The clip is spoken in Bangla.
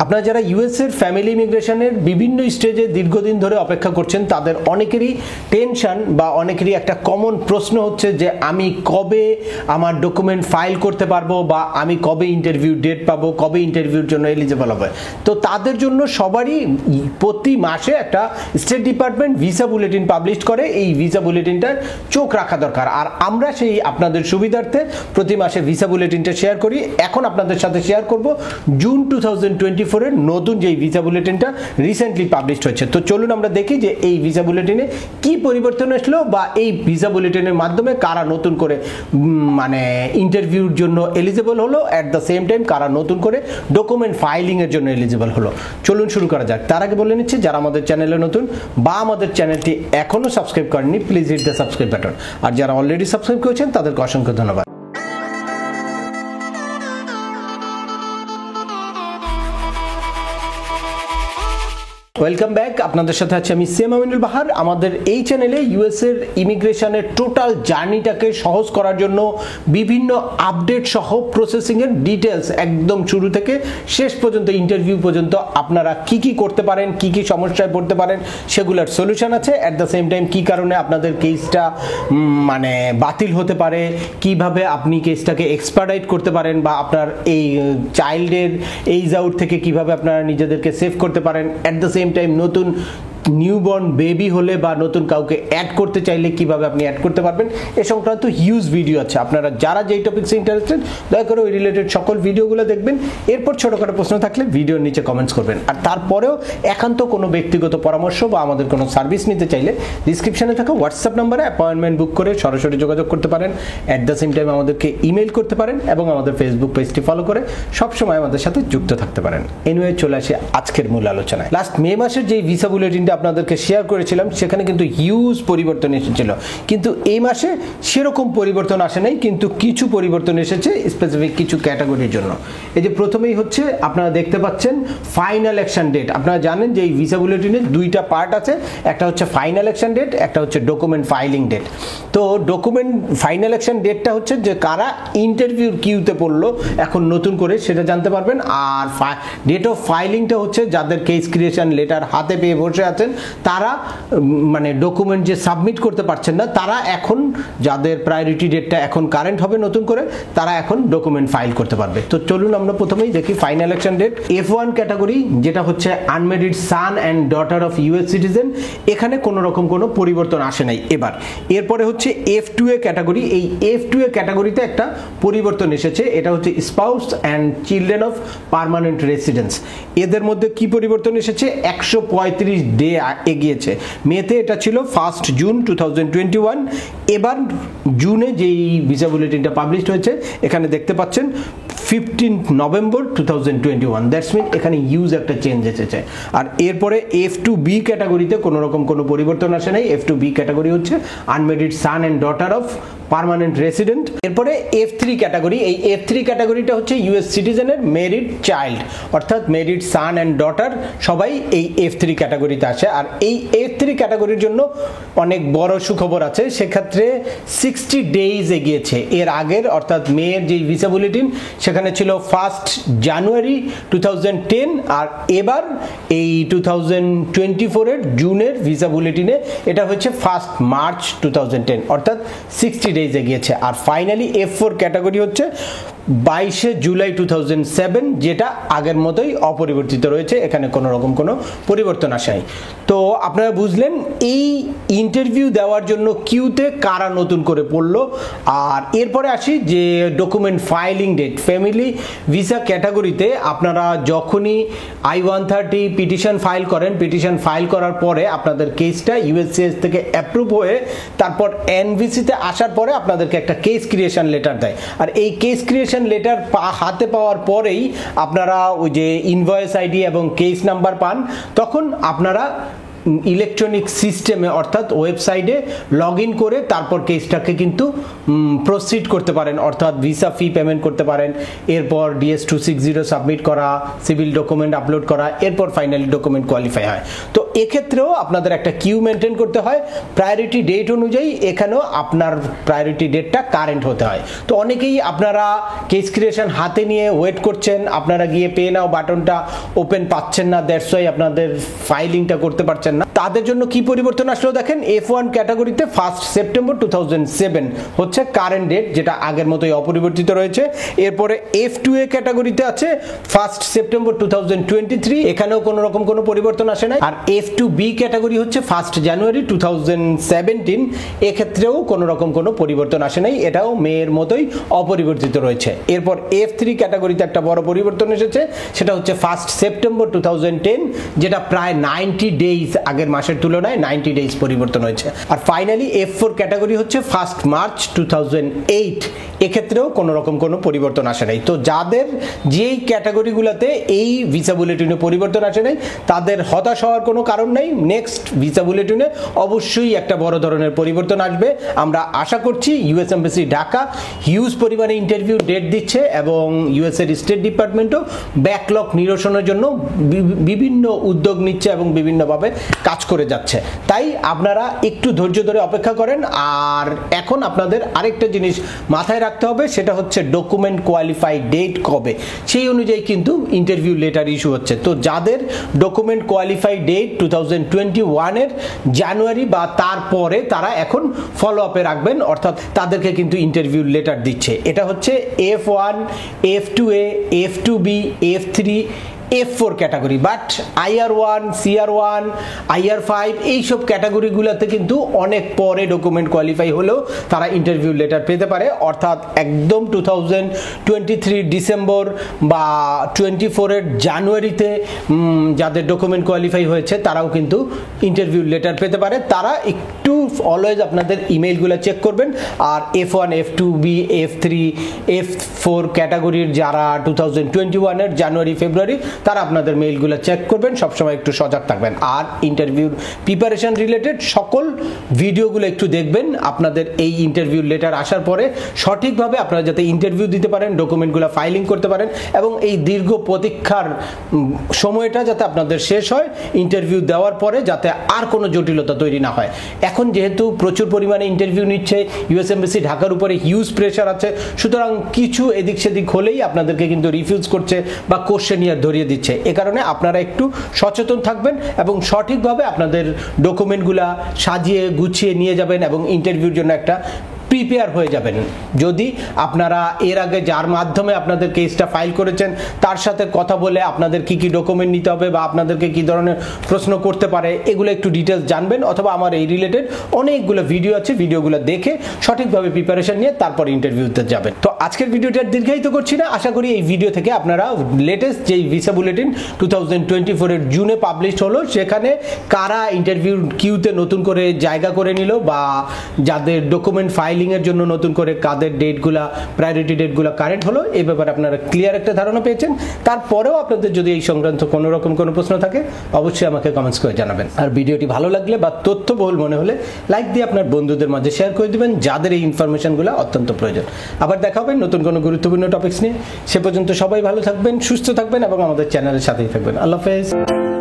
আপনারা যারা ইউএস এর ফ্যামিলি ইমিগ্রেশনের বিভিন্ন স্টেজে দীর্ঘদিন ধরে অপেক্ষা করছেন তাদের অনেকেরই টেনশন বা অনেকেরই একটা কমন প্রশ্ন হচ্ছে যে আমি কবে আমার ডকুমেন্ট ফাইল করতে পারবো বা আমি কবে ইন্টারভিউ ডেট পাবো, কবে ইন্টারভিউর জন্য এলিজিবল হবে। তো তাদের জন্য সবারই প্রতি মাসে একটা state department visa bulletin publish করে, এই ভিসা বুলেটিনটার চোখ রাখা দরকার। আর আমরা সেই আপনাদের সুবিধার্থে প্রতি মাসে ভিসা বুলেটিনটা শেয়ার করি। এখন আপনাদের সাথে শেয়ার করব জুন 2024 এর নতুন যে ভিসা বুলেটিনটা রিসেন্টলি পাবলিশড হয়েছে। তো চলুন আমরা দেখি যে এই ভিসা বুলেটিনে কি পরিবর্তন আসলো বা এই ভিসা বুলেটিনের মাধ্যমে কারা নতুন করে মানে ইন্টারভিউর জন্য এলিজিবল হলো, অ্যাট দ্য সেম টাইম কারা নতুন করে ডকুমেন্ট ফাইলিং এর জন্য এলিজিবল হলো। চলুন শুরু করা যাক। তার আগে বলে নিচ্ছি যারা আমাদের চ্যানেলে নতুন বা আমাদের চ্যানেলটি এখনো সাবস্ক্রাইব করেননি please hit the subscribe button, আর যারা অলরেডি সাবস্ক্রাইব করেছেন তাদেরকে অসংখ্য ধন্যবাদ। ওয়েলকাম ব্যাক, আপনাদের সাথে আছি আমি সেম আমিনুল বাহার। আমাদের এই চ্যানেলে ইউএস এর ইমিগ্রেশনের টোটাল জার্নিটাকে সহজ করার জন্য বিভিন্ন আপডেট সহ প্রসেসিং এর ডিটেলস একদম শুরু থেকে শেষ পর্যন্ত ইন্টারভিউ পর্যন্ত আপনারা কি কি করতে পারেন, কি কি সমস্যায় পড়তে পারেন সেগুলোর সলিউশন আছে। অ্যাট দ্য সেম টাইম কি কারণে আপনাদের কেসটা মানে বাতিল হতে পারে, কিভাবে আপনি কেসটাকে এক্সপার্ডাইট করতে পারেন বা আপনার এই চাইল্ডের এইজ আউট থেকে কিভাবে আপনারা নিজেদেরকে সেভ করতে পারেন, অ্যাট দ্য সেম টাইম নতুন নিউবর্ন বেবি হলে বা নতুন কাউকে অ্যাড করতে চাইলে কিভাবে আপনি অ্যাড করতে পারবেন এ সংক্রান্ত হিউজ ভিডিও আছে। আপনারা যারা যেই টপিকসে ইন্টারেস্টেড দয়া করে ওই রিলেটেড সকল ভিডিওগুলো দেখবেন। এরপর ছোটোখাটো প্রশ্ন থাকলে ভিডিওর নিচে কমেন্টস করবেন। আর তারপরেও একান্ত কোনো ব্যক্তিগত পরামর্শ বা আমাদের কোনো সার্ভিস নিতে চাইলে ডিসক্রিপশনে থাকা হোয়াটসঅ্যাপ নাম্বারে অ্যাপয়েন্টমেন্ট বুক করে সরাসরি যোগাযোগ করতে পারেন। অ্যাট দ্য সেম টাইম আমাদেরকে ইমেল করতে পারেন এবং আমাদের ফেসবুক পেজটি ফলো করে সবসময় আমাদের সাথে যুক্ত থাকতে পারেন। এনিওয়ে চলে আসি আজকের মূল আলোচনায়। লাস্ট মে মাসের যে ভিসা বুলেটিনটা আপনাদেরকে শেয়ার করেছিলাম সেখানে কিন্তু হিউজ পরিবর্তন এসেছিল, কিন্তু এই মাসে সেরকম পরিবর্তন আসে নাই, কিন্তু কিছু পরিবর্তন এসেছে স্পেসিফিক কিছু ক্যাটাগরির জন্য। এই যে প্রথমেই হচ্ছে আপনারা দেখতে পাচ্ছেন ফাইনাল অ্যাকশন ডেট। আপনারা জানেন যে এই ভিসা বুলেটিনের দুইটা পার্ট আছে, একটা হচ্ছে ফাইনাল অ্যাকশন ডেট, একটা হচ্ছে ডকুমেন্ট ফাইলিং ডেট। তো ডকুমেন্ট ফাইনাল অ্যাকশন ডেটটা হচ্ছে যে কারা ইন্টারভিউর কিউতে পড়লো এখন নতুন করে সেটা জানতে পারবেন। আর ডেট অফ ফাইলিংটা হচ্ছে যাদের কেস ক্রিয়েশন লেটার হাতে পেয়ে বসে আছেন তারা মানে ডকুমেন্ট যে সাবমিট করতে পারছেন না, তারা এখন যাদের প্রায়োরিটি ডেটটা এখন কারেন্ট হবে নতুন করে তারা এখন ডকুমেন্ট ফাইল করতে পারবে। তো চলুন আমরা প্রথমেই দেখি final action date. F1 category যেটা হচ্ছে unmarried son and daughter of US citizen, এখানে কোনো রকম কোনো পরিবর্তন আসে নাই এবার। এরপরে হচ্ছে F2A ক্যাটাগরি। এই F2A ক্যাটাগরিতে একটা পরিবর্তন এসেছে, এটা হচ্ছে spouse and children of permanent residence. এদের মধ্যে কি পরিবর্তন এসেছে, 135 ডে এগিয়েছে। মেতে এটা ছিল 1 জুন 2021, এবার জুনে যেই ভিসা বুলেটিনটা পাবলিশ হয়েছে এখানে দেখতে পাচ্ছেন 15 নভেম্বর 2021। দ্যাটস মিন এখানে হিউজ একটা চেঞ্জ এসেছে। আর এরপরে F2B ক্যাটাগরিতে কোনো রকম কোনো পরিবর্তন আসে নাই। F2B ক্যাটাগরি হচ্ছে unmarried son and daughter of permanent resident. এরপরে F3 ক্যাটাগরি। এই F3 ক্যাটাগরিটা হচ্ছে ইউএস সিটিজেনের মেরিড চাইল্ড, অর্থাৎ মেরিড সান অ্যান্ড ডটার সবাই এই F3 ক্যাটাগরিতে আসে। আর এই F3 ক্যাটাগরির জন্য অনেক বড় সুখবর আছে, সেক্ষেত্রে 60 ডেজ এগিয়েছে এর আগের, অর্থাৎ মেয়ের যে ভিসা বুলেটিন সেখানে ছিল 1 জানুয়ারি 2010, আর এবার এই 2024 এর জুনের ভিসা বুলেটিনে এটা হচ্ছে 1 মার্চ 2010, অর্থাৎ 60 ডেজ এগিয়েছে। আর ফাইনালি F4 ক্যাটাগরি হচ্ছে 22 জুলাই 2007, যেটা আগের মতোই অপরিবর্তিত রয়েছে, এখানে কোনো রকম কোনো পরিবর্তন আসেনি। তো আপনারা বুঝলেন এই ইন্টারভিউ দেওয়ার জন্য কিউতে কারা নতুন করে পড়লো। আর এরপরে আসি যে document filing date. Family visa ক্যাটাগরিতে আপনারা যখনই I-130 পিটিশন ফাইল করেন, পিটিশন ফাইল করার পরে আপনাদের কেসটা ইউএসসিএস থেকে অ্যাপ্রুভ হয়ে তারপর এনভিসিতে আসার পরে আপনাদেরকে একটা কেস ক্রিয়েশন লেটার দেয়। আর এই কেস ক্রিয়েশন লেটার হাতে পাওয়ার পরেই আপনারা ওই যে ইনভয়েস আইডি এবং কেস নাম্বার পান, তখন আপনারা ইলেকট্রনিক সিস্টেমে অর্থাৎ ওয়েবসাইটে লগ ইন করে তারপর কেসটাকে কিন্তু প্রসিড করতে পারেন, অর্থাৎ ভিসা ফি পেমেন্ট করতে পারেন, এরপর DS-260 সাবমিট করা, সিভিল ডকুমেন্ট আপলোড করা, এরপর ফাইনালি ডকুমেন্ট কোয়ালিফাই হয়। তো এক্ষেত্রেও আপনাদের একটা কিউ মেনটেন করতে হয়, প্রায়োরিটি ডেট অনুযায়ী এখানেও আপনার প্রায়োরিটি ডেটটা কারেন্ট হতে হয়। তো অনেকেই আপনারা কেস ক্রিয়েশন হাতে নিয়ে ওয়েট করছেন, আপনারা গিয়ে পে নাও বাটনটা ওপেন পাচ্ছেন না, দ্যাটস ওয়াই আপনাদের ফাইলিংটা করতে পারছেন না। তাদের জন্য কি পরিবর্তন আসলো দেখেন, F1 ক্যাটাগরিতে 1 সেপ্টেম্বর 2007 হচ্ছে কারেন্ট ডেট, যেটা আগের মতোই অপরিবর্তিত রয়েছে। এরপরে F2A ক্যাটাগরিতে আছে 1 সেপ্টেম্বর 2023, এখানেও কোনো রকম কোনো পরিবর্তন আসে নাই। আর F2B ক্যাটাগরি হচ্ছে 1 জানুয়ারি 2017, এক্ষেত্রেও কোনো রকম কোনো পরিবর্তন আসে নাই, এটাও মেয়ের মতোই অপরিবর্তিত রয়েছে। এরপর F3 ক্যাটাগরিতে একটা বড় পরিবর্তন এসেছে, সেটা হচ্ছে 1 সেপ্টেম্বর 2010, যেটা প্রায় 90 ডেজ আগের মাসের তুলনায় 90 ডেজ পরিবর্তন হয়েছে। আর ফাইনালি F4 ক্যাটাগরি হচ্ছে 1 মার্চ 2008, এক্ষেত্রেও কোনো রকম কোনো পরিবর্তন আসে নাই। তো যাদের যেই ক্যাটাগরিগুলোতে এই ভিসা বুলেটিনে পরিবর্তন আসে নাই তাদের হতাশ হওয়ার কোনো কারণ নাই, নেক্সট ভিসা বুলেটিনে অবশ্যই একটা বড় ধরনের পরিবর্তন আসবে। আমরা আশা করছি ইউএস এমবাসি ঢাকা হিউজ পরিমাণে ইন্টারভিউ ডেট দিচ্ছে এবং ইউএস এর স্টেট ডিপার্টমেন্টও ব্যাকলগ নিরসনের জন্য বিভিন্ন উদ্যোগ নিচ্ছে এবং বিভিন্নভাবে কাজ করে যাচ্ছে। তাই আপনারা একটু ধৈর্য ধরে অপেক্ষা করেন। আর এখন আপনাদের আরেকটা জিনিস মাথায় রাখতে হবে, সেটা হচ্ছে ডকুমেন্ট কোয়ালিফাই ডেট কবে, সেই অনুযায়ী কিন্তু ইন্টারভিউ লেটার ইস্যু হচ্ছে। তো যাদের ডকুমেন্ট কোয়ালিফাই ডেট 2021 এর জানুয়ারি বা তারপরে, তারা এখন ফলো আপে রাখবেন, অর্থাৎ তাদেরকে কিন্তু ইন্টারভিউ লেটার দিচ্ছে। এটা হচ্ছে F1, F2A, F2B, F3, F4 category. But IR1, CR1, IR5 এইসব ক্যাটাগরিগুলোতে কিন্তু অনেক পরে ডকুমেন্ট কোয়ালিফাই হলেও তারা ইন্টারভিউ লেটার পেতে পারে, অর্থাৎ একদম 2023 ডিসেম্বর বা 24 এর জানুয়ারিতে যাদের ডকুমেন্ট কোয়ালিফাই হয়েছে তারাও কিন্তু ইন্টারভিউ লেটার পেতে পারে। তারা একটু অলওয়েজ আপনাদের ইমেইলগুলো চেক করবেন। আর F1, F2B, F3, F4 ক্যাটাগরির যারা 2021 এর জানুয়ারি ফেব্রুয়ারি, তারা আপনাদের মেইলগুলো চেক করবেন, সবসময় একটু সজাগ থাকবেন। আর ইন্টারভিউর প্রিপারেশন রিলেটেড সকল ভিডিওগুলো একটু দেখবেন আপনাদের এই ইন্টারভিউ লেটার আসার পরে, সঠিকভাবে আপনারা যাতে ইন্টারভিউ দিতে পারেন, ডকুমেন্টগুলো ফাইলিং করতে পারেন এবং এই দীর্ঘ প্রতীক্ষার সময়টা যাতে আপনাদের শেষ হয়, ইন্টারভিউ দেওয়ার পরে যাতে আর কোনো জটিলতা তৈরি না হয়। এখন যেহেতু প্রচুর পরিমাণে ইন্টারভিউ নিচ্ছে, ইউএস এমবাসি ঢাকার উপরে হিউজ প্রেশার আছে, সুতরাং কিছু এদিক সেদিক হলেই আপনাদেরকে কিন্তু রিফিউজ করছে বা কোশ্চেনিয়ার ধরিয়ে দিচ্ছে। এ কারণে আপনারা একটু সচেতন থাকবেন এবং সঠিকভাবে আপনাদের ডকুমেন্টগুলা সাজিয়ে গুছিয়ে নিয়ে যাবেন এবং ইন্টারভিউর জন্য একটা প্রিপেয়ার হয়ে যাবেন। যদি আপনারা এর আগে যার মাধ্যমে আপনাদের কেসটা ফাইল করেছেন তার সাথে কথা বলে আপনাদের কি কি ডকুমেন্ট নিতে হবে বা আপনাদেরকে কি ধরনের প্রশ্ন করতে পারে, এগুলো একটু ডিটেলস জানবেন। অথবা আমার এই রিলেটেড অনেকগুলো ভিডিও আছে, ভিডিওগুলো দেখে সঠিকভাবে প্রিপারেশন নিয়ে তারপর ইন্টারভিউতে যাবেন। তো আজকের ভিডিওটা দীর্ঘায়িত করছি না, আশা করি এই ভিডিও থেকে আপনারা লেটেস্ট যেই ভিসা বুলেটিন 2024 এর জুনে পাবলিশ হলো, সেখানে কারা ইন্টারভিউ কিউতে নতুন করে জায়গা করে নিল বা যাদের ডকুমেন্ট ফাইলিং এর জন্য নতুন করে কাদের ডেটগুলা, প্রায়োরিটি ডেটগুলা কারেন্ট হলো, এই ব্যাপারে আপনারা ক্লিয়ার একটা ধারণা পেয়েছেন। তারপরেও আপনাদের যদি এই সংক্রান্ত কোনো রকম কোনো প্রশ্ন থাকে অবশ্যই আমাকে কমেন্টস করে জানাবেন। আর ভিডিওটি ভালো লাগলে বা তথ্যবহুল মনে হলে লাইক দিয়ে আপনার বন্ধুদের মাঝে শেয়ার করে দিবেন যাদের এই ইনফরমেশনগুলো অত্যন্ত প্রয়োজন। আবার দেখা হবে নতুন কোনো গুরুত্বপূর্ণ টপিকস নিয়ে। সে পর্যন্ত সবাই ভালো থাকবেন, সুস্থ থাকবেন এবং আমাদের চ্যানেলের সাথেই থাকবেন। আল্লাহ হাফেজ।